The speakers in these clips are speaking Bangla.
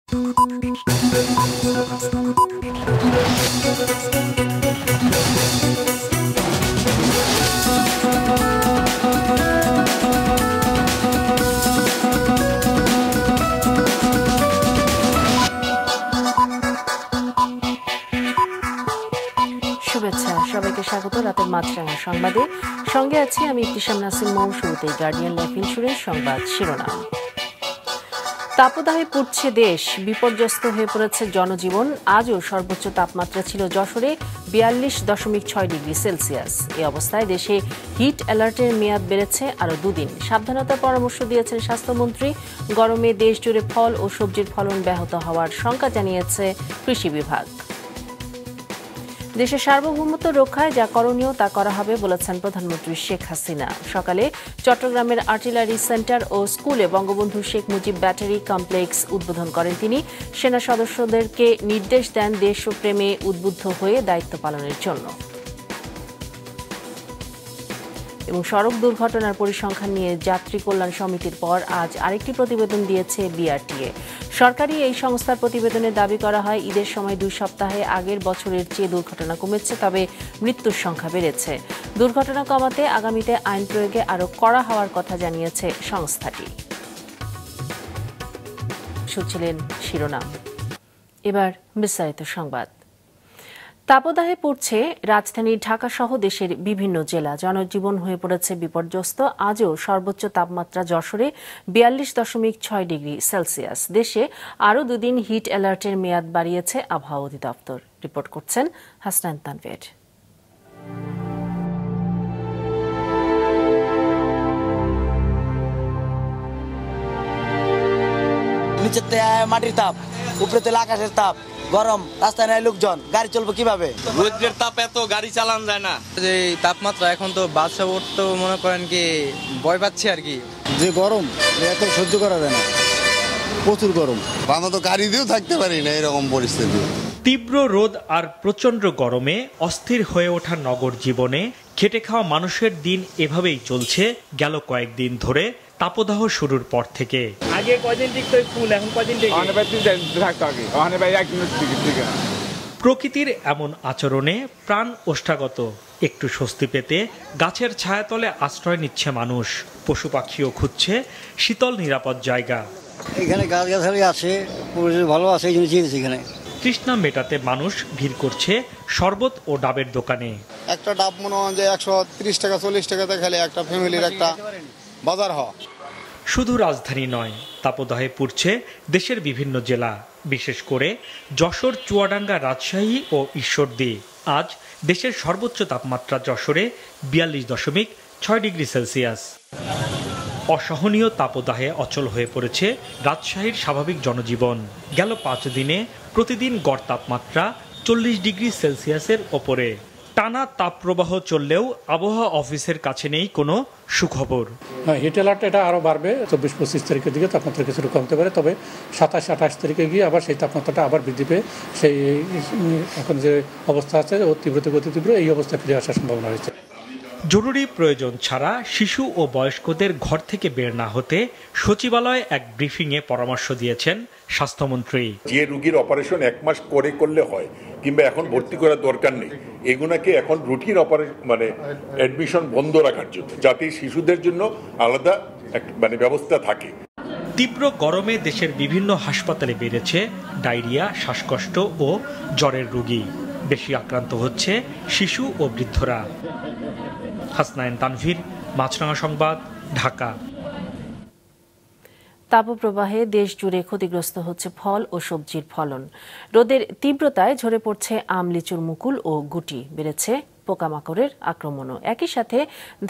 শুভেচ্ছা, সবাইকে স্বাগত রাতের মাছরাঙা সংবাদে। সঙ্গে আছি আমি ইবতিসাম নাসিম মৌ। শুরুতেই গার্ডিয়ান লাইফ ইন্স্যুরেন্স সংবাদ শিরোনাম। তাপদাহে পুড়ছে দেশ, বিপর্যস্ত হয়ে পড়েছে জনজীবন। আজও সর্বোচ্চ তাপমাত্রা ছিল যশোরে 42.6 ডিগ্রি সেলসিয়াস। এই অবস্থায় দেশে হিট অ্যালার্টের মেয়াদ বেড়েছে আরও দুদিন। সাবধানতার পরামর্শ দিয়েছেন স্বাস্থ্যমন্ত্রী। গরমে দেশ জুড়ে ফল ও সবজির ফলন ব্যাহত হওয়ার শঙ্কা জানিয়েছে কৃষি বিভাগ। দেশের সার্বভৌমত্ব রক্ষায় যা করণীয় তা করা হবে বলেছেন প্রধানমন্ত্রী শেখ হাসিনা। সকালে চট্টগ্রামের আর্টিলারি সেন্টার ও স্কুলে বঙ্গবন্ধু শেখ মুজিব ব্যাটারি কমপ্লেক্স উদ্বোধন করেন তিনি। সেনা সদস্যদেরকে নির্দেশ দেন দেশপ্রেমে উদ্বুদ্ধ হয়ে দায়িত্ব পালনের জন্য। এবং সড়ক দুর্ঘটনার পরিসংখ্যান নিয়ে যাত্রী কল্যাণ সমিতির পর আজ আরেকটি প্রতিবেদন দিয়েছে বিআরটিএ। সরকারি এই সংস্থার প্রতিবেদনে দাবি করা হয়, ঈদের সময় 2 সপ্তাহে আগের বছরের চেয়ে দুর্ঘটনা কমেছে, তবে মৃত্যুর সংখ্যা বেড়েছে। দুর্ঘটনা কমাতে আগামীতে আইন প্রয়োগে আরও কড়া হওয়ার কথা জানিয়েছে সংস্থাটি। শুনছিলেন শিরোনাম, এবার বিস্তারিত সংবাদ। তাপদাহে পড়ছে রাজধানী ঢাকা সহ দেশের বিভিন্ন জেলা। জনজীবন হয়ে পড়েছে বিপর্যস্ত। আজও সর্বোচ্চ তাপমাত্রা যশোরে 42.6 ডিগ্রি সেলসিয়াস। দেশে আরও দুদিন হিট অ্যালার্টের মেয়াদ বাড়িয়েছে আবহাওয়া অধিদপ্তর। রিপোর্ট করছেন হাসনান তানভীর। নিচেতে মাটির তাপ, উপরে তেল আকাশের তাপ, গরম, রাস্তায় নাই লোকজন, গাড়ি চলবে কিভাবে? রোদের তাপ এত গাড়ি চালানো যায় না। যে তাপমাত্রা এখন তো বাসা তো মনে করেন কি ভয় পাচ্ছি আর কি। যে গরম এত সহ্য করা যায় না, প্রচুর গরম। আমরা তো গাড়ি দিয়েও থাকতে পারি না এরকম পরিস্থিতি। তীব্র রোদ আর প্রচন্ড গরমে অস্থির হয়ে ওঠা নগর জীবনে খেটে খাওয়া মানুষের দিন এভাবেই চলছে গেল কয়েকদিন ধরে তাপদাহ শুরুর পর থেকে। আগে কয়দিন টিকতো ফুল, এখন কয়দিন টিকে? প্রকৃতির এমন আচরণে প্রাণ ওষ্ঠাগত। একটু স্বস্তি পেতে গাছের ছায়াতলে আশ্রয় নিচ্ছে মানুষ। পশু পাখিও খুঁজছে শীতল নিরাপদ জায়গা। এখানে গাছগাছালি আছে, পরিবেশ ভালো আছে, এই জন্য চিনেছি এখানে। তৃষ্ণা মেটাতে মানুষ ভিড় করছে শরবত ও ডাবের দোকানে। একটা ডাব মনে হয় যে 130 টাকা 40 টাকাতে খেলে একটা ফ্যামিলির একটা বাজার হয়। শুধু রাজধানী নয়, তাপদাহে পুড়ছে দেশের বিভিন্ন জেলা, বিশেষ করে যশোর, চুয়াডাঙ্গা, রাজশাহী ও ঈশ্বরদী। আজ দেশের সর্বোচ্চ তাপমাত্রা যশোরে 42.6 ডিগ্রি সেলসিয়াস। অসহনীয় তাপদাহে অচল হয়ে পড়েছে রাজশাহীর স্বাভাবিক জনজীবন। গেল 5 দিনে প্রতিদিন গড় তাপমাত্রা 40 ডিগ্রি সেলসিয়াসের ওপরে। টানা তাপপ্রবাহ চললেও আবহাওয়া অফিসের কাছে নেই কোনো সুখবর। হিট অ্যালার্ট এটা আরও বাড়বে। 24-25 তারিখের দিকে তাপমাত্রা কিছুটা কমতে পারে, তবে 27-28 তারিখে গিয়ে আবার সেই তাপমাত্রাটা আবার বৃদ্ধি পেয়ে সেই এখন যে অবস্থা আছে ও তীব্র থেকে অতি তীব্র, এই অবস্থায় ফিরে আসার সম্ভাবনা রয়েছে। জরুরি প্রয়োজন ছাড়া শিশু ও বয়স্কদের ঘর থেকে বের না হতে সচিবালয়ে এক ব্রিফিংয়ে পরামর্শ দিয়েছেন স্বাস্থ্যমন্ত্রী। যে রোগীর অপারেশন 1 মাস করে করলে হয় কিংবা এখন ভর্তি করার দরকার নেই, এগুলোকে এখন রুটিন অপারেশন মানে অ্যাডমিশন বন্ধ রাখার জন্য, যাতে শিশুদের জন্য আলাদা ব্যবস্থা থাকে। তীব্র গরমে দেশের বিভিন্ন হাসপাতালে বেড়েছে ডায়রিয়া, শ্বাসকষ্ট ও জ্বরের রোগী। বেশি আক্রান্ত হচ্ছে শিশু ও বৃদ্ধরা। হাসনাইন তানভীর, মাছরাঙা সংবাদ, ঢাকা। তাপপ্রবাহে দেশ জুড়ে ক্ষতিগ্রস্ত হচ্ছে ফল ও সবজির ফলন। রোদের তীব্রতায় ঝরে পড়ছে আম, লিচুর মুকুল ও গুটি। বেড়েছে পোকামাকড়ের আক্রমণও। একই সাথে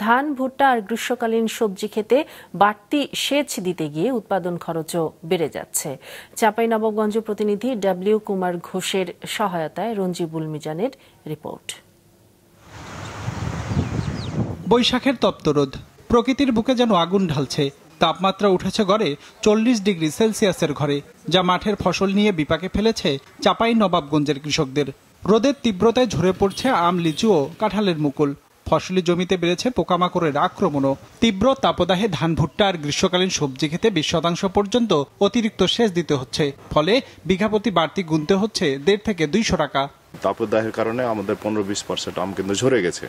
ধান, ভুট্টা আর গ্রীষ্মকালীন সবজি খেতে বাড়তি সেচ দিতে গিয়ে উৎপাদন খরচও বেড়ে যাচ্ছে। চাঁপাইনবাবগঞ্জ প্রতিনিধি ডব্লিউ কুমার ঘোষের সহায়তায় রঞ্জিবুল মিজানের রিপোর্ট। বৈশাখের তপ্তরোদ প্রকৃতির বুকে যেন আগুন ঢালছে। তাপমাত্রা উঠেছে গড়ে 40 ডিগ্রি সেলসিয়াসের ঘরে, যা মাঠের ফসল নিয়ে বিপাকে ফেলেছে চাঁপাইনবাবগঞ্জের কৃষকদের। রোদের তীব্রতায় ঝরে পড়ছে আম, লিচু ও কাঁঠালের মুকুল। ফসলি জমিতে বেড়েছে পোকামাকড়ের আক্রমণও। তীব্র তাপদাহে ধান, ভুট্টা আর গ্রীষ্মকালীন সবজি খেতে 20% পর্যন্ত অতিরিক্ত সেচ দিতে হচ্ছে। ফলে বিঘাপ্রতি বাড়তি গুনতে হচ্ছে 150 থেকে 200 টাকা। তাপদাহের কারণে আমাদের 15-20% আম কিন্তু ঝরে গেছে।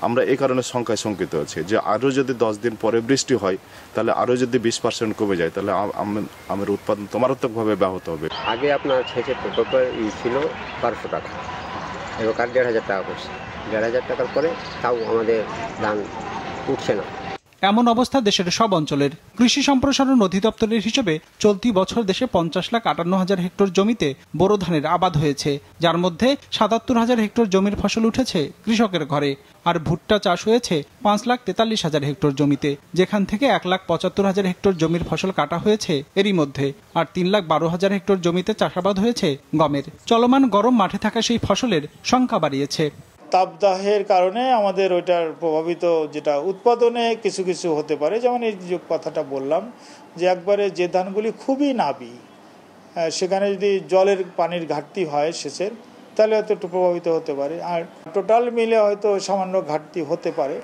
আমরা এই কারণে সংখ্যায় শঙ্কিত আছি যে আরও যদি 10 দিন পরে বৃষ্টি হয়, তাহলে আরও যদি 20% কমে যায়, তাহলে আমের উৎপাদন মারাত্মকভাবে ব্যাহত হবে। আগে আপনার সেচের প্রকল্প ছিল 1200 টাকা, এবার 1500 টাকা করছে। 1500 টাকার পরে তাও আমাদের ধান উঠছে না। এমন অবস্থা দেশের সব অঞ্চলের। কৃষি সম্প্রসারণ অধিদপ্তরের হিসেবে চলতি বছর দেশে 50,58,000 হেক্টর জমিতে বোরো ধানের আবাদ হয়েছে, যার মধ্যে 77,000 হেক্টর জমির ফসল উঠেছে কৃষকের ঘরে। আর ভুট্টা চাষ হয়েছে 5,43,000 হেক্টর জমিতে, যেখান থেকে 1,75,000 হেক্টর জমির ফসল কাটা হয়েছে এরই মধ্যে। আর 3,12,000 হেক্টর জমিতে চাষাবাদ হয়েছে গমের। চলমান গরম মাঠে থাকা সেই ফসলের সংখ্যা বাড়িয়েছে। তাপদাহের কারণে আমাদের ওইটার প্রভাবিত যেটা উৎপাদনে কিছু কিছু হতে পারে, যেমন এই যে কথাটা বললাম যে একবারে যে ধানগুলি খুবই নাবি, সেখানে যদি জলের পানির ঘাটতি হয় সেচের, তাহলে হয়তো একটু প্রভাবিত হতে পারে। আর টোটাল মিলে হয়তো সামান্য ঘাটতি হতে পারে।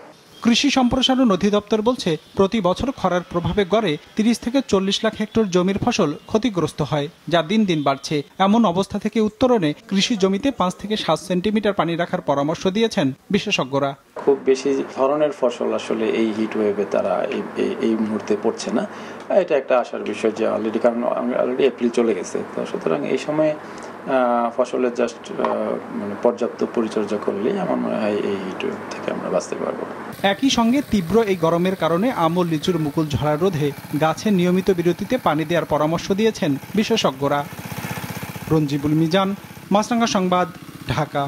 কৃষি সম্প্রসারণ অধিদপ্তর বলছে, প্রতি বছর খরার প্রভাবে গড়ে 30 থেকে 40 লাখ হেক্টর জমির ফসল ক্ষতিগ্রস্ত হয়, যা দিন দিন বাড়ছে। এমন অবস্থা থেকে উত্তরণে কৃষি জমিতে 5 থেকে 7 সেন্টিমিটার পানি রাখার পরামর্শ দিয়েছেন বিশেষজ্ঞরা। খুব বেশি ধরনের ফসল আসলে এই হিট ওয়েভে তারা এই মুহূর্তে পড়ছে না, এটা একটা আশার বিষয় যে অলরেডি, কারণ অলরেডি এপ্রিল চলে গেছে। তো সুতরাং এই সময়ে ফসলের জাস্ট মানে পর্যাপ্ত পরিচর্যা করলে আমার মনে হয় এই হিট ওয়েভ থেকে আমরা বাঁচতে পারবো। একই সঙ্গে তীব্র এই গরমের কারণে আম ও লিচুর মুকুল ঝরা রোধে গাছের নিয়মিত বিরতিতে পানি দেওয়ার পরামর্শ দিয়েছেন বিশেষজ্ঞরা। রঞ্জিবুল মিজান, মাছরাঙ্গা সংবাদ, ঢাকা।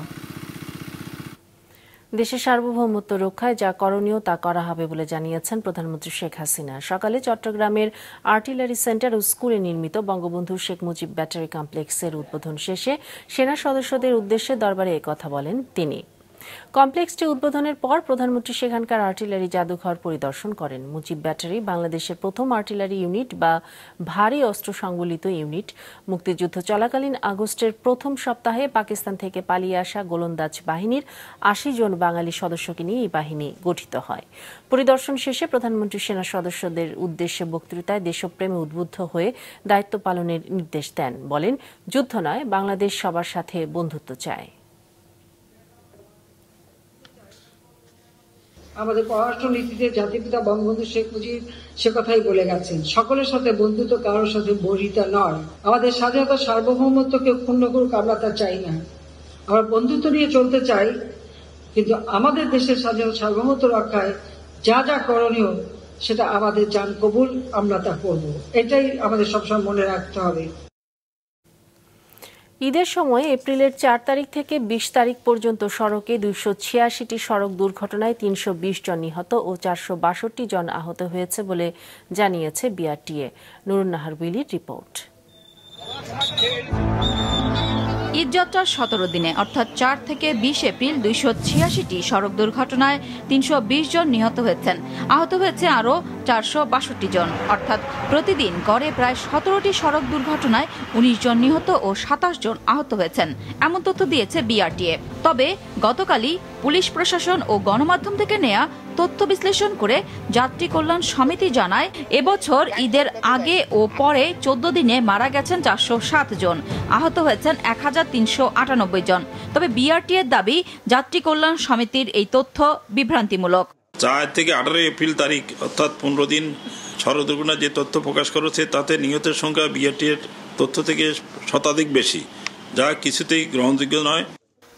দেশের সার্বভৌমত্ব রক্ষায় যা করণীয় তা করা হবে বলে জানিয়েছেন প্রধানমন্ত্রী শেখ হাসিনা। সকালে চট্টগ্রামের আর্টিলারি সেন্টার ও স্কুলে নির্মিত বঙ্গবন্ধু শেখ মুজিব ব্যাটারি কমপ্লেক্সের উদ্বোধন শেষে সেনা সদস্যদের উদ্দেশ্যে দরবারে একথা বলেন তিনি। কমপ্লেক্সটি উদ্বোধনের পর প্রধানমন্ত্রী সেখানকার আর্টিলারি জাদুঘর পরিদর্শন করেন। মুজিব ব্যাটারি বাংলাদেশের প্রথম আর্টিলারি ইউনিট বা ভারী অস্ত্র সংবলিত ইউনিট। মুক্তিযুদ্ধ চলাকালীন আগস্টের প্রথম সপ্তাহে পাকিস্তান থেকে পালিয়ে আসা গোলন্দাজ বাহিনীর 80 জন বাঙালি সদস্যকে নিয়ে এই বাহিনী গঠিত হয়। পরিদর্শন শেষে প্রধানমন্ত্রী সেনা সদস্যদের উদ্দেশ্যে বক্তৃতায় দেশপ্রেমে উদ্বুদ্ধ হয়ে দায়িত্ব পালনের নির্দেশ দেন। বলেন, যুদ্ধ নয়, বাংলাদেশ সবার সাথে বন্ধুত্ব চায়। আমাদের পররাষ্ট্রনীতিতে জাতিপিতা বঙ্গবন্ধু শেখ মুজিব সে কথাই বলে গেছেন, সকলের সাথে বন্ধুত্ব, কারোর সাথে বর্হিতা নয়। আমাদের স্বাধীনতা সার্বভৌমত্বকে ক্ষুণ্ণ করুক আমরা তা চাই না। আমরা বন্ধুত্ব নিয়ে চলতে চাই, কিন্তু আমাদের দেশের স্বাধীনতা সার্বভৌমত্ব রক্ষায় যা যা করণীয় সেটা আমাদের জান কবুল, আমরা তা করব। এটাই আমাদের সবসময় মনে রাখতে হবে। ঈদের সময় এপ্রিলের 4 তারিখ থেকে 20 তারিখ পর্যন্ত সড়কে 286টি সড়ক দুর্ঘটনায় 320 জন নিহত ও 462 জন আহত হয়েছে বলে জানিয়েছে বিআরটিএ। নুরুন নাহার বিলির রিপোর্ট। ঈদযাত্রার 17 দিনে অর্থাৎ 4 থেকে 20 এপ্রিল 286টি সড়ক দুর্ঘটনায় 320 জন নিহত হয়েছেন। আহত হয়েছে আরও 462 জন, অর্থাৎ প্রতিদিন গড়ে প্রায় 17টি সড়ক দুর্ঘটনায় 19 জন নিহত ও 27 জন আহত হয়েছেন, এমন তথ্য দিয়েছে বিআরটিএ। তবে গতকালই পুলিশ প্রশাসন ও গণমাধ্যম থেকে নেয়া তথ্য বিশ্লেষণ করে যাত্রী কল্যাণ সমিতি জানায়, এবছর ঈদের আগে ও পরে 14 দিনে মারা গেছেন 407 জন, আহত হয়েছেন 1398 জন। তবে বিআরটিএর দাবি, যাত্রী কল্যাণ সমিতির এই তথ্য বিভ্রান্তিমূলক। 4 থেকে 18 এপ্রিল তারিখ অর্থাৎ 15 দিন সড়ক দুর্ঘটনা যে তথ্য প্রকাশ করেছে তাতে নিহতের সংখ্যা বিআরটিএর তথ্য থেকে শতাধিক বেশি, যা কিছুতেই গ্রহণযোগ্য নয়।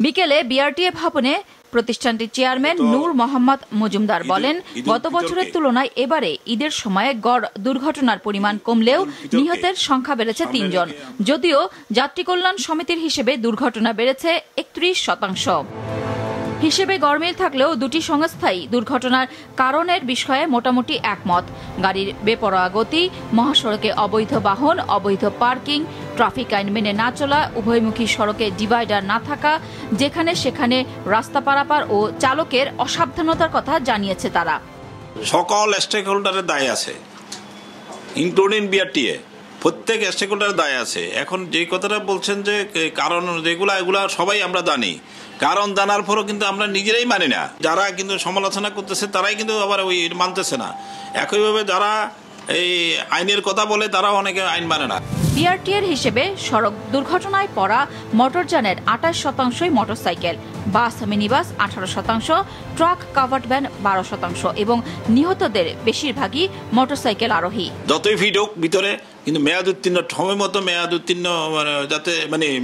বিকেলে বিআরটিএ ভবনে প্রতিষ্ঠানটির চেয়ারম্যান নূর মোহাম্মদ মজুমদার বলেন, গত বছরের তুলনায় এবারে ঈদের সময়ে গড় দুর্ঘটনার পরিমাণ কমলেও নিহতের সংখ্যা বেড়েছে 3 জন। যদিও যাত্রী কল্যাণ সমিতির হিসেবে দুর্ঘটনা বেড়েছে 31%। হিসেবে গরমিল থাকলেও দুটি সংস্থাই দুর্ঘটনার কারণের বিষয়ে মোটামুটি একমত। গাড়ির বেপরোয়া গতি, মহাসড়কে অবৈধ বাহন, অবৈধ পার্কিং, ট্রাফিক আইন মেনে না চলা, উভয়মুখী সড়কে ডিভাইডার না থাকা, যেখানে সেখানে রাস্তা পারাপার ও চালকের অসাবধানতার কথা জানিয়েছে তারা। সকল স্টেক হোল্ডারের দায় আছে, ইনক্লুডিং বিআরটিএ। প্রত্যেক স্টেকহোল্ডার দায় আছে। এখন যে কথাটা বলছেন যে কারণ এগুলা সবাই আমরা জানি, কারণ জানার পরও কিন্তু আমরা নিজেরাই মানি না। যারা কিন্তু সমালোচনা করতেছে তারাই কিন্তু আবার ওই মানতেছে না। একইভাবে যারা এই আইনের কথা বলে তারাও অনেকে আইন মানে না। বিআরটিএর হিসেবে সড়ক দুর্ঘটনায় পড়া মোটরযানের 28% motorcycle, bus minibus 18%, truck covered van 12% এবং নিহতদের বেশিরভাগই মোটরসাইকেল আরোহী। যতই ভিড় হোক ভিতরে কিন্তু মেয়াদ উত্তীর্ণ সময় মতো মেয়াদ উত্তীর্ণ যাতে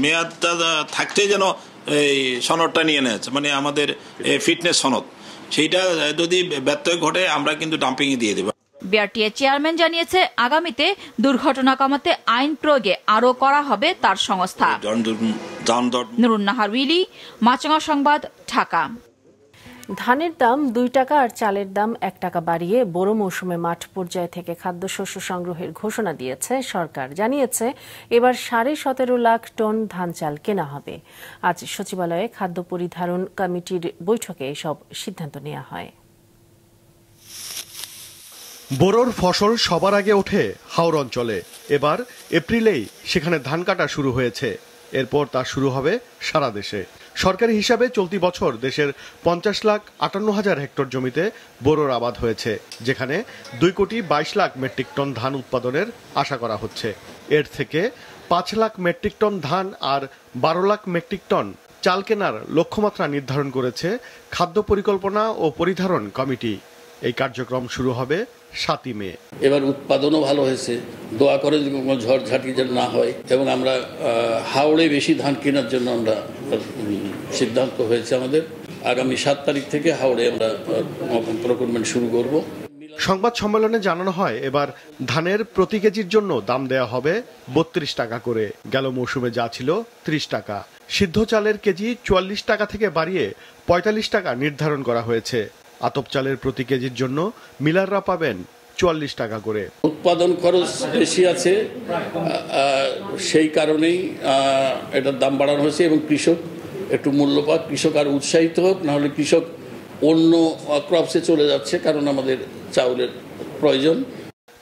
মেয়াদটা থাকতেই যেন এই সনদটা নিয়ে নেছে, আমাদের ফিটনেস সনদ, সেইটা যদি ব্যত্যয় ঘটে আমরা কিন্তু ডাম্পিংয়ে দিয়ে দেব। বিআরটিএ চেয়ারম্যান জানিয়েছে আগামীতে দুর্ঘটনা কমাতে আইন প্রয়োগে আরও করা হবে তার সংস্থা। নুরুন নাহার উইলি, মাছরাঙা সংবাদ, ঢাকা। ধানের দাম 2 টাকা আর চালের দাম 1 টাকা বাড়িয়ে বোরো মৌসুমে মাঠ পর্যায় থেকে খাদ্যশস্য সংগ্রহের ঘোষণা দিয়েছে সরকার। জানিয়েছে এবার 17.5 লাখ টন ধান চাল কেনা হবে। আজ সচিবালয়ে খাদ্য পরিধারণ কমিটির বৈঠকে এসব সিদ্ধান্ত নেওয়া হয়। বোরোর ফসল সবার আগে ওঠে হাওর অঞ্চলে। এবার এপ্রিলেই সেখানে ধান কাটা শুরু হয়েছে, এরপর তা শুরু হবে সারা দেশে। সরকারি হিসাবে চলতি বছর দেশের 50,58,000 হেক্টর জমিতে বোরোর আবাদ হয়েছে, যেখানে 2,22 লাখ মেট্রিক টন ধান উৎপাদনের আশা করা হচ্ছে। এর থেকে 5 লাখ মেট্রিক টন ধান আর 12 লাখ মেট্রিক টন চাল কেনার লক্ষ্যমাত্রা নির্ধারণ করেছে খাদ্য পরিকল্পনা ও পরিধারণ কমিটি। এই কার্যক্রম শুরু হবে 7 মে। এবার উৎপাদনও ভালো হয়েছে, দোয়া করে ঝড় ঝাঁটি যেন না হয়, এবং আমরা হাওড়ে বেশি ধান কেনার জন্য আমরা সিদ্ধান্ত হয়েছে আমাদের। আগামী 7 তারিখ থেকে হাওড়ে আমরা প্রকিউরমেন্ট শুরু করব। সংবাদ সম্মেলনে জানানো হয় এবার ধানের প্রতি কেজির জন্য দাম দেওয়া হবে 32 টাকা করে। গেল মৌসুমে যা ছিল 30 টাকা। সিদ্ধ চালের কেজি 44 টাকা থেকে বাড়িয়ে 45 টাকা নির্ধারণ করা হয়েছে। আতপ চালের প্রতি কেজির জন্য মিলাররা পাবেন 44 টাকা করে। উৎপাদন খরচ বেশি আছে, সেই কারণেই এটার দাম বাড়ানো হয়েছে, এবং কৃষক একটু মূল্য পাক, কৃষক আর উৎসাহিত হোক, নাহলে কৃষক অন্য ক্রপসে চলে যাচ্ছে, কারণ আমাদের চাউলের প্রয়োজন।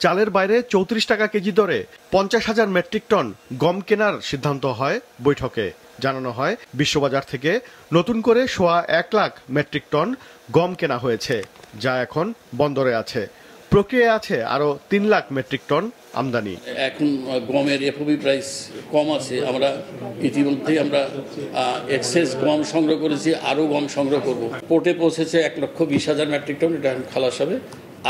চালের বাইরে 34 টাকা কেজি দরে 50,000 মেট্রিক টন গম কেনার সিদ্ধান্ত হয় বৈঠকে। জানানো হয় বিশ্ববাজার থেকে নতুন করে 1.25 লাখ মেট্রিক টন গম কেনা হয়েছে, যা এখন বন্দরে আছে। প্রক্রিয়া আছে আরো 3 লাখ মেট্রিক টন আমদানি। এখন গমের এফওবি প্রাইস কম আছে, আমরা ইতিমধ্যেই আমরা এক্সেস গম সংগ্রহ করেছি, আরো গম সংগ্রহ করব। পোর্টে পৌঁছেছে 1,20,000 মেট্রিক টন, এটা খালাস হবে।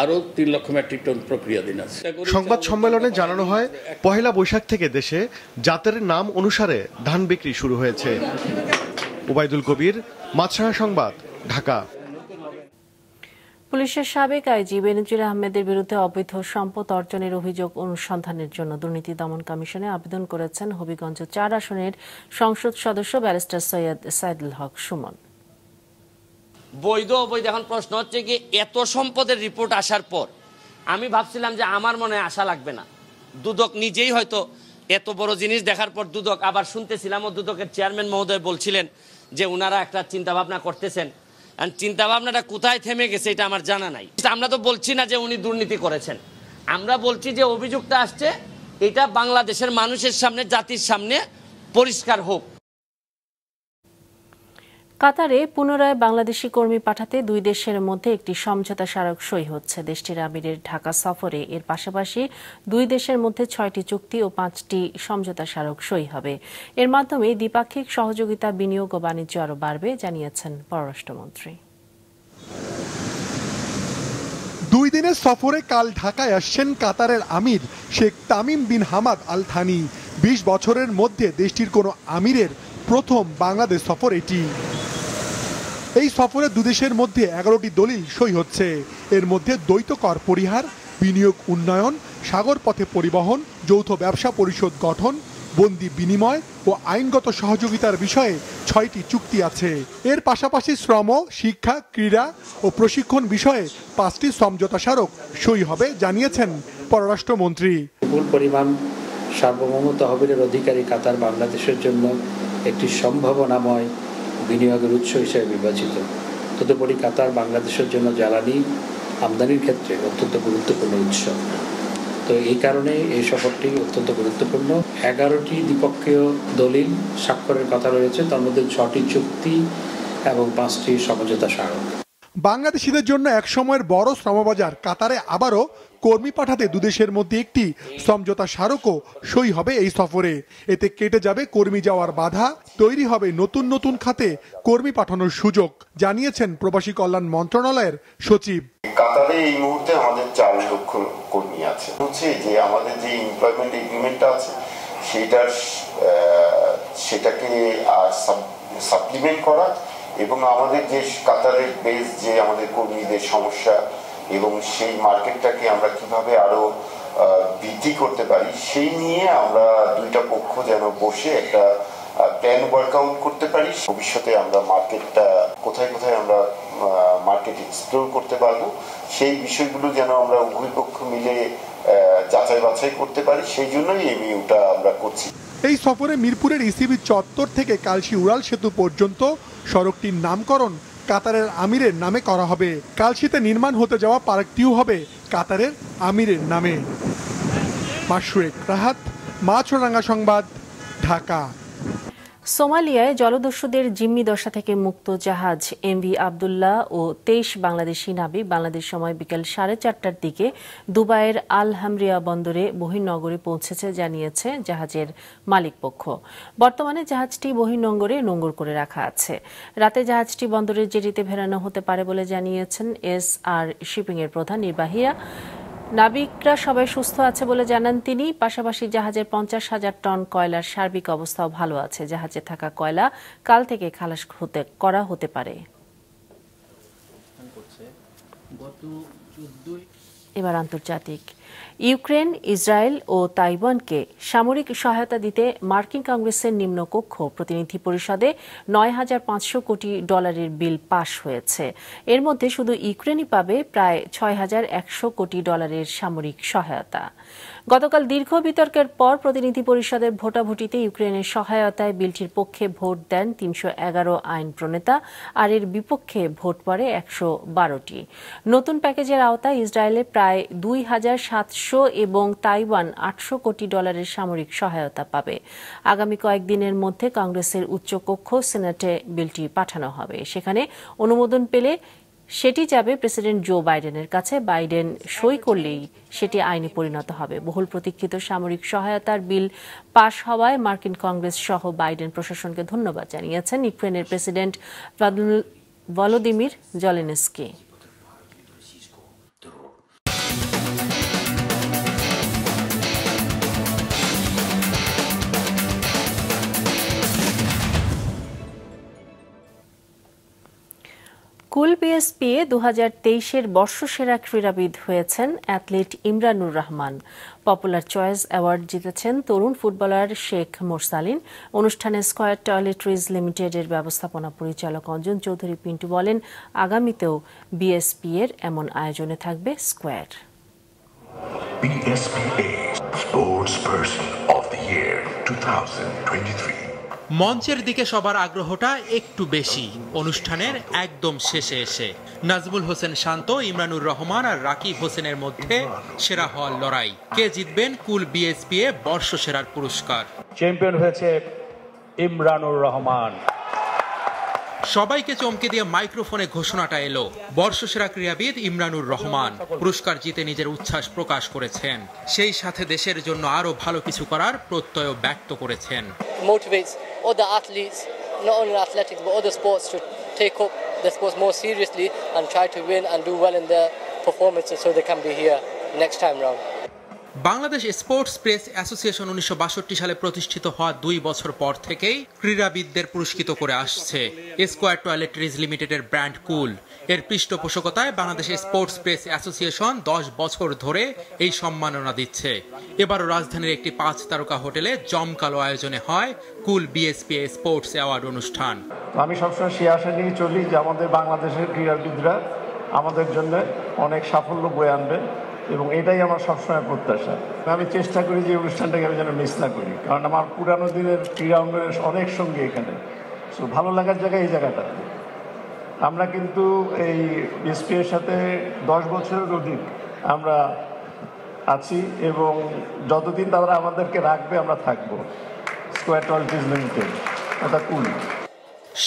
আরো 3 লক্ষ মেট্রিক টন প্রক্রিয়াধীন আছে। সংবাদ সম্মেলনে জানানো হয় পহেলা বৈশাখ থেকে দেশে জাতের নাম অনুসারে ধান বিক্রি শুরু হয়েছে। ওবায়দুল কবির, মাছরাঙা সংবাদ, ঢাকা। পুলিশের সাবেক আইজি বেনজির আহমেদের বিরুদ্ধে অবৈধ সম্পদ অর্জনের অভিযোগ অনুসন্ধানের জন্য দুর্নীতি দমন কমিশনে আবেদন করেছেন হবিগঞ্জ 4 আসনের সংসদ সদস্য ব্যারিস্টার সৈয়দ সাইদুল হক সুমন। বৈধ অবৈধ এখন প্রশ্ন হচ্ছে কি, এত সম্পদের রিপোর্ট আসার পর আমি ভাবছিলাম যে আমার মনে আশা লাগবে না। দুদক নিজেই হয়তো এত বড় জিনিস দেখার পর দুদক, আবার শুনতেছিলাম ও দুদকের চেয়ারম্যান মহোদয় বলছিলেন যে ওনারা একটা চিন্তা ভাবনা করতেছেন। চিন্তা ভাবনাটা কোথায় থেমে গেছে এটা আমার জানা নাই। আমরা তো বলছি না যে উনি দুর্নীতি করেছেন, আমরা বলছি যে অভিযোগটা আসছে এটা বাংলাদেশের মানুষের সামনে, জাতির সামনে পরিষ্কার হোক। কাতারে পুনরায় বাংলাদেশি কর্মী পাঠাতে 2 দেশের মধ্যে একটি সমঝোতা স্মারক সই হচ্ছে। দেশটির আমিরের ঢাকা সফরে এর পাশাপাশি 2 দেশের মধ্যে 6টি চুক্তি ও 5টি সমঝোতা স্মারক সই হবে। এর মাধ্যমে দ্বিপাক্ষিক সহযোগিতা, বিনিয়োগ ও বাণিজ্য আরও বাড়বে, জানিয়েছেন পররাষ্ট্রমন্ত্রী। 2 দিনের সফরে কাল ঢাকায় আসছেন কাতারের আমির Sheikh Tamim bin Hamad Al Thani. 20 বছরের মধ্যে দেশটির কোনো আমিরের প্রথম বাংলাদেশ সফর এটি। এই সফরে 2 দেশের মধ্যে 11টি দলিল সই হচ্ছে। এর মধ্যে দ্বৈত কর পরিহার, বিনিয়োগ উন্নয়ন, সাগর পথে পরিবহন, যৌথ ব্যবসা পরিষদ গঠন, বন্দি বিনিময় ও আইনগত সহযোগিতার বিষয়ে 6টি চুক্তি আছে। এর পাশাপাশি শ্রম, শিক্ষা, ক্রীড়া ও প্রশিক্ষণ বিষয়ে 5টি সমঝোতা স্মারক সই হবে, জানিয়েছেন পররাষ্ট্রমন্ত্রী। বিপুল পরিমাণ সার্বভৌম তহবিলের অধিকারী কাতার বাংলাদেশের জন্য একটি সম্ভাবনাময় বিনিয়োগের উৎস হিসেবে বিবেচিত। তদুপরি কাতার বাংলাদেশের জন্য জ্বালানি আমদানির ক্ষেত্রে অত্যন্ত গুরুত্বপূর্ণ উৎস। তো এই কারণে এই সফরটি অত্যন্ত গুরুত্বপূর্ণ। 11টি দ্বিপক্ষীয় দলিল স্বাক্ষরের কথা রয়েছে, তার মধ্যে 6টি চুক্তি এবং 5টি সমঝোতা স্মারক। বাংলাদেশিদের জন্য এক সময়ের বড় শ্রমবাজার কাতারে আবারও কর্মী পাঠাতে দুদেশের মধ্যে একটি সমঝোতা স্মারকও সই হবে এই সফরে। এতে কেটে যাবে কর্মী যাওয়ার বাধা, তৈরি হবে নতুন নতুন খাতে কর্মী পাঠানোর সুযোগ, জানিয়েছেন প্রবাসী কল্যাণ মন্ত্রণালয়ের সচিব। কাতারে এই মুহূর্তে আমাদের 4 লক্ষ কর্মী আছে। হচ্ছে যে আমাদের যে এমপ্লয়মেন্ট এগ্রিমেন্টটা আছে সেটাকে সাপ্লিমেন্ট করা এবং আমাদের যে কাতারের বেস যে আমাদের কর্মীদের সমস্যা এবং সেই মার্কেটটাকে আমরা কিভাবে আরো বৃদ্ধি করতে পারি সেই নিয়ে আমরা দুইটা পক্ষ যেন বসে একটা প্ল্যান ওয়ার্কআউট করতে পারি। ভবিষ্যতে আমরা মার্কেটটা কোথায় কোথায় আমরা মার্কেট এক্সপ্লোর করতে পারবো সেই বিষয়গুলো যেন আমরা উভয় পক্ষ মিলে যাচাই বাছাই করতে পারি, সেই জন্যই এই মিউটা আমরা করছি। এই সফরে মিরপুরের ইসিবি চত্বর থেকে কালশী উড়াল সেতু পর্যন্ত সড়কটির নামকরণ কাতারের আমিরের নামে করা হবে। কালশীতে নির্মাণ হতে যাওয়া পার্কটিও হবে কাতারের আমিরের নামে। মাশরুক রাহাত, মাছরাঙ্গা সংবাদ, ঢাকা। সোমালিয়ায় জলদস্যুদের জিম্মি দশা থেকে মুক্ত জাহাজ এমভি আবদুল্লাহ ও 23 বাংলাদেশি নাবিক বাংলাদেশ সময় বিকেল 4:30টার দিকে দুবাইয়ের আল হামরিয়া বন্দরে বহির্নগরে পৌঁছেছে জানিয়েছে জাহাজের মালিকপক্ষ। বর্তমানে জাহাজটি বহির্নগরে নোঙর করে রাখা আছে। রাতে জাহাজটি বন্দরের জেটিতে ফেরানো হতে পারে বলে জানিয়েছেন এসআর শিপিং এর প্রধান নির্বাহীরা। নাবিকরা সবাই সুস্থ আছে বলে জানান তিনি। পাশাপাশি জাহাজের 50,000 টন কয়লার সার্বিক অবস্থাও ভালো আছে। জাহাজে থাকা কয়লা কাল থেকে খালাস করা হতে পারে। এবার আন্তর্জাতিক। ইউক্রেন, ইসরায়েল ও তাইওয়ানকে সামরিক সহায়তা দিতে মার্কিন কংগ্রেসের নিম্নকক্ষ প্রতিনিধি পরিষদে $9,500 কোটি বিল পাশ হয়েছে। এর মধ্যে শুধু ইউক্রেনই পাবে প্রায় $6,100 কোটি সামরিক সহায়তা। গতকাল দীর্ঘ বিতর্কের পর প্রতিনিধি পরিষদের ভোটাভুটিতে ইউক্রেনের সহায়তায় বিলটির পক্ষে ভোট দেন 311 আইন প্রণেতা, আর এর বিপক্ষে ভোট পড়ে 112টি। নতুন প্যাকেজের আওতায় ইসরায়েলে প্রায় 2,700 এবং তাইওয়ান $800 কোটি সামরিক সহায়তা পাবে। আগামী কয়েকদিনের মধ্যে কংগ্রেসের উচ্চকক্ষ সেনেটে বিলটি পাঠানো হবে। সেখানে অনুমোদন পেলে সেটি যাবে প্রেসিডেন্ট জো বাইডেনের কাছে। বাইডেন সই করলেই সেটি আইনে পরিণত হবে। বহুল প্রতীক্ষিত সামরিক সহায়তার বিল পাশ হওয়ায় মার্কিন কংগ্রেস সহ বাইডেন প্রশাসনকে ধন্যবাদ জানিয়েছেন ইউক্রেনের প্রেসিডেন্ট ভলোদিমির জেলেনস্কি। কুল বিএসপিএ 2023-এর বর্ষসেরা ক্রীড়াবিদ হয়েছেন athlete Imranur Rahman. Popular choice award জিতেছেন তরুণ ফুটবলার শেখ মোরসালিন। অনুষ্ঠানে স্কয়ার টয়লেট্রিজ লিমিটেডের ব্যবস্থাপনা পরিচালক অঞ্জন চৌধুরী পিন্টু বলেন, আগামীতেও বিএসপিএর এমন আয়োজনে থাকবে square. BSPA Sports Person of the Year 2023। মঞ্চের দিকে সবার আগ্রহটা একটু বেশি অনুষ্ঠানের একদম শেষে এসে। নাজমুল হোসেন শান্ত, ইমরানুর রহমান আর রাকিব হোসেনের মধ্যে সেরা হওয়ার লড়াই। কে জিতবেন কুল বিএসপিএ বর্ষসেরার পুরস্কার? চ্যাম্পিয়ন হয়েছে ইমরানুর রহমান। সবাইকে চমকে দিয়ে মাইক্রোফোনে ঘোষণাটা এলো, বর্ষসেরা ক্রীড়াবিদ ইমরানুর রহমান পুরস্কার জিতে নিজের উচ্ছ্বাস প্রকাশ করেছেন। সেই সাথে দেশের জন্য আরো ভালো কিছু করার প্রত্যয় ব্যক্ত করেছেন। Motivates other athletes, not only athletics but other sports, to take up the sports more seriously and try to win and do well in their performances so they can be here next time round. Bangladesh sports press association 1962 সালে প্রতিষ্ঠিত হওয়া 2 বছর পর থেকেই ক্রীড়াবিদদের পুরস্কৃত করে আসছে। স্কয়ার টয়লেট্রিজ লিমিটেডের ব্র্যান্ড কুল এর পৃষ্ঠপোষকতায় বাংলাদেশ স্পোর্টস প্রেস অ্যাসোসিয়েশন 10 বছর ধরে এই সম্মাননা দিচ্ছে। এবারও রাজধানীর একটি 5 তারকা হোটেলে জমকালো আয়োজনে হয় কুল বিএসপিএ স্পোর্টস অ্যাওয়ার্ড অনুষ্ঠান। আমি সবসময় সে আশা নিয়ে চলি যে আমাদের বাংলাদেশের ক্রীড়াবিদরা আমাদের জন্য অনেক সাফল্য বয়ে আনবে এবং এটাই আমার সবসময় প্রত্যাশা। আমি চেষ্টা করি যে অনুষ্ঠানটাকে আমি যেন মিস না করি, কারণ আমার পুরানো দিনের ক্রীড়া অঙ্গনের অনেক সঙ্গী এখানে। সো ভালো লাগার জায়গায় এই জায়গাটাতে আমরা কিন্তু এই বিএসপিএর সাথে 10 বছরের অধিক আমরা আছি এবং যতদিন তারা আমাদেরকে রাখবে আমরা থাকবো। স্কয়ার টয়লেট্রিজ লিমিটেড, এটা কুল।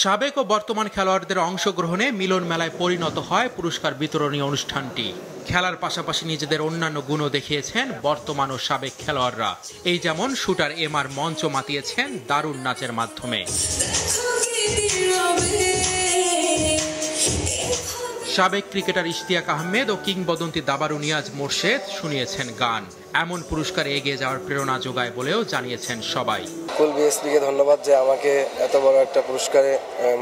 সাবেক ও বর্তমান খেলোয়াড়দের অংশগ্রহণে মিলন মেলায় পরিণত হয় পুরস্কার বিতরণী অনুষ্ঠানটি। খেলার পাশাপাশি নিজেদের অন্যান্য গুণও দেখিয়েছেন বর্তমান ও সাবেক খেলোয়াড়রা। এই যেমন শুটার এমআর মঞ্চ মাতিয়েছেন দারুণ নাচের মাধ্যমে। সাবেক ক্রিকেটার ইশতিয়াক আহমেদ ও কিংবদন্তি দাবারু নিয়াজ মোর্শেদ শুনিয়েছেন গান। এমন পুরস্কার এগিয়ে যাওয়ার প্রেরণা যোগায় বলেও জানিয়েছেন সবাই। কুল বিএসপিকে ধন্যবাদ যে আমাকে এত বড় একটা পুরস্কারে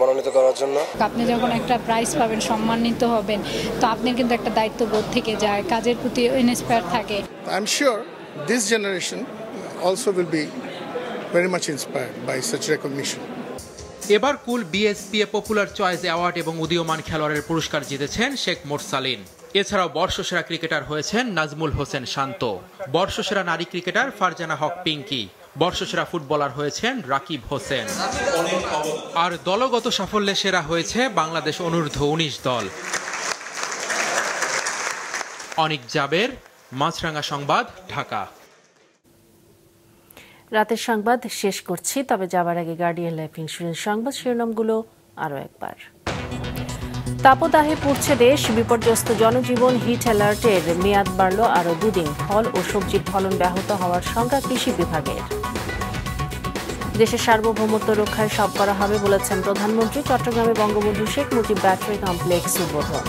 মনোনীত করার জন্য। আপনি যখন একটা প্রাইজ পাবেন, সম্মানিত হবেন, তো আপনার কিন্তু একটা দায়িত্ববোধ থেকে যায়, কাজের প্রতি ইন্সপায়ার থাকে। I am sure this generation also will be very much inspired by such recognition. এবার কুল বিএসপিএ পপুলার চয়েস অ্যাওয়ার্ড এবং উদীয়মান খেলোয়াড়ের পুরস্কার জিতেছেন শেখ মোরসালিন। এছাড়াও বর্ষসেরা ক্রিকেটার হয়েছেন নাজমুল হোসেন শান্ত, বর্ষসেরা নারী ক্রিকেটার ফারজানা হক পিঙ্কি, বর্ষসেরা ফুটবলার হয়েছেন রাকিব হোসেন। আর দলগত সাফল্যে সেরা হয়েছে বাংলাদেশ অনূর্ধ্ব 19 দল। অনিক জাবের, মাছরাঙ্গা সংবাদ, ঢাকা। রাতের সংবাদ শেষ করছি, তবে যাবার আগে গার্ডিয়ান লাইফ ইন্স্যুরেন্স সংবাদ শিরোনামগুলো আরও একবার। তাপদাহে পুড়ছে দেশ, বিপর্যস্ত জনজীবন, হিট অ্যালার্টের মেয়াদ বাড়ল আরও 2 দিন। ফল ও সবজির ফলন ব্যাহত হওয়ার শঙ্কা কৃষি বিভাগের। দেশের সার্বভৌমত্ব রক্ষায় সব করা হবে বলেছেন প্রধানমন্ত্রী। চট্টগ্রামে বঙ্গবন্ধু শেখ মুজিব ব্যাটারি কমপ্লেক্স উদ্বোধন।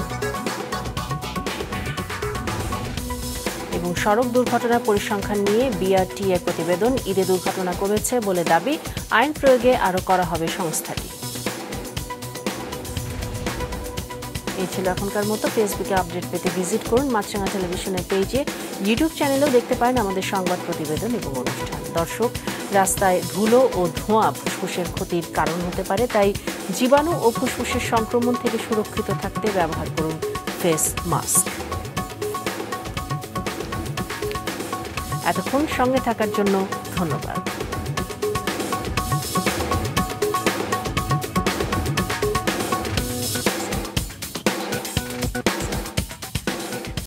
এবং সড়ক দুর্ঘটনার পরিসংখ্যান নিয়ে বিআরটিএ প্রতিবেদন। ঈদে দুর্ঘটনা কমেছে বলে দাবি, আইন প্রয়োগে আরও করা হবে সংস্থাটি। এই ছিল এখনকার মতো। ফেসবুকে আপডেট পেতে ভিজিট করুন মাছরাঙা টেলিভিশনের পেজে। ইউটিউব চ্যানেলেও দেখতে পারেন আমাদের সংবাদ প্রতিবেদন এবং অনুষ্ঠান। দর্শক, রাস্তায় ধুলো ও ধোঁয়া ফুসফুসের ক্ষতির কারণ হতে পারে, তাই জীবাণু ও ফুসফুসের সংক্রমণ থেকে সুরক্ষিত থাকতে ব্যবহার করুন ফেস মাস্ক। এতক্ষণ সঙ্গে থাকার জন্য ধন্যবাদ।